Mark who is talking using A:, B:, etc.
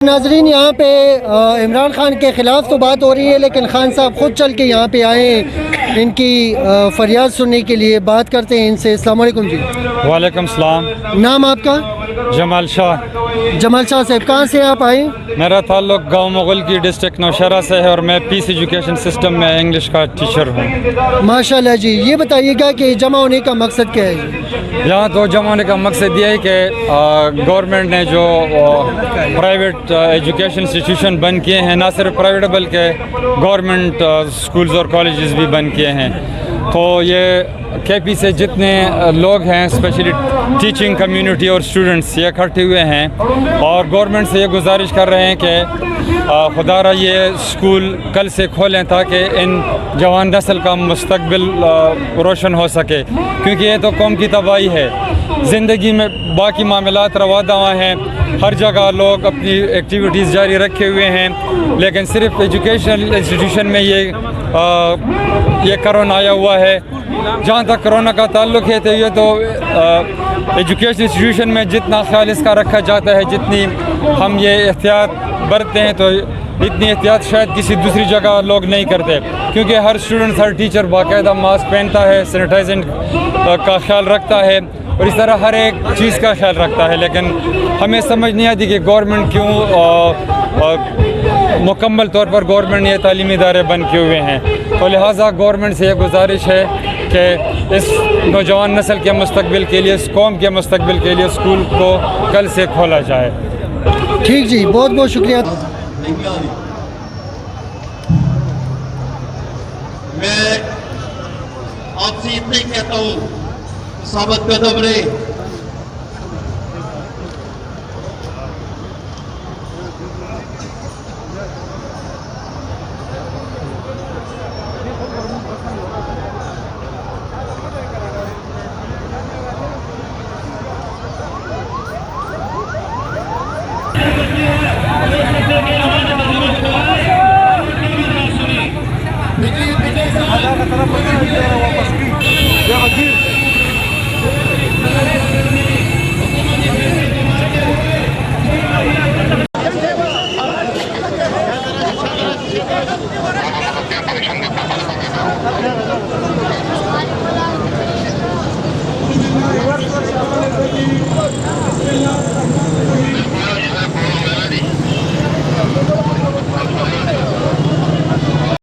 A: ناظرین یہاں پہ عمران خان کے خلاف تو بات ہو رہی ہے، لیکن خان صاحب خود چل کے یہاں پہ آئے ہیں ان کی فریاد سننے کے لیے۔ بات کرتے ہیں ان سے۔ السلام علیکم جی۔
B: وعلیکم السلام۔
A: نام آپ کا؟
B: جمال شاہ۔
A: جمال شاہ صاحب، کہاں سے آپ آئے؟
B: میرا تعلق گاؤں مغل کی ڈسٹرکٹ نوشہرہ سے ہے اور میں پیس ایجوکیشن سسٹم میں انگلش کا ٹیچر ہوں۔
A: ماشاءاللہ جی، یہ بتائیے گا کہ جمع ہونے کا مقصد کیا ہے؟
B: یہاں تو جمع ہونے کا مقصد یہ ہے کہ گورنمنٹ نے جو پرائیویٹ ایجوکیشن انسٹیٹیوشن بند کیے ہیں، نہ صرف پرائیویٹ بلکہ گورنمنٹ اسکولز اور کالجز بھی بند کیے ہیں، تو یہ کے پی سے جتنے لوگ ہیں اسپیشلی ٹیچنگ کمیونٹی اور اسٹوڈنٹس یہ اکٹھے ہوئے ہیں اور گورنمنٹ سے یہ گزارش کر رہے ہیں کہ خدا را یہ اسکول کل سے کھولیں تاکہ ان جوان نسل کا مستقبل روشن ہو سکے، کیونکہ یہ تو قوم کی تباہی ہے۔ زندگی میں باقی معاملات روا دواں ہیں، ہر جگہ لوگ اپنی ایکٹیویٹیز جاری رکھے ہوئے ہیں، لیکن صرف ایجوکیشنل انسٹیٹیوشن میں یہ کرونا آیا ہوا ہے۔ جہاں تک کرونا کا تعلق ہے تو یہ تو ایجوکیشن انسٹیٹیوشن میں جتنا خیال اس کا رکھا جاتا ہے، جتنی ہم یہ احتیاط برتتے ہیں، تو اتنی احتیاط شاید کسی دوسری جگہ لوگ نہیں کرتے، کیونکہ ہر اسٹوڈنٹ ہر ٹیچر باقاعدہ ماسک پہنتا ہے، سینیٹائزنگ کا خیال رکھتا ہے اور اس طرح ہر ایک چیز کا خیال رکھتا ہے، لیکن ہمیں سمجھ نہیں آتی کہ گورنمنٹ کیوں مکمل طور پر گورنمنٹ نے یہ تعلیمی ادارے بند کیے ہوئے ہیں۔ تو لہٰذا گورنمنٹ سے یہ گزارش ہے کہ اس نوجوان نسل کے مستقبل کے لیے، اس قوم کے مستقبل کے لیے اسکول کو کل سے کھولا جائے۔
A: ٹھیک جی، بہت بہت شکریہ۔
C: میں آپ سے اتنا ہی کہتا ہوں، ثابت قدم رہے۔
D: واپس کی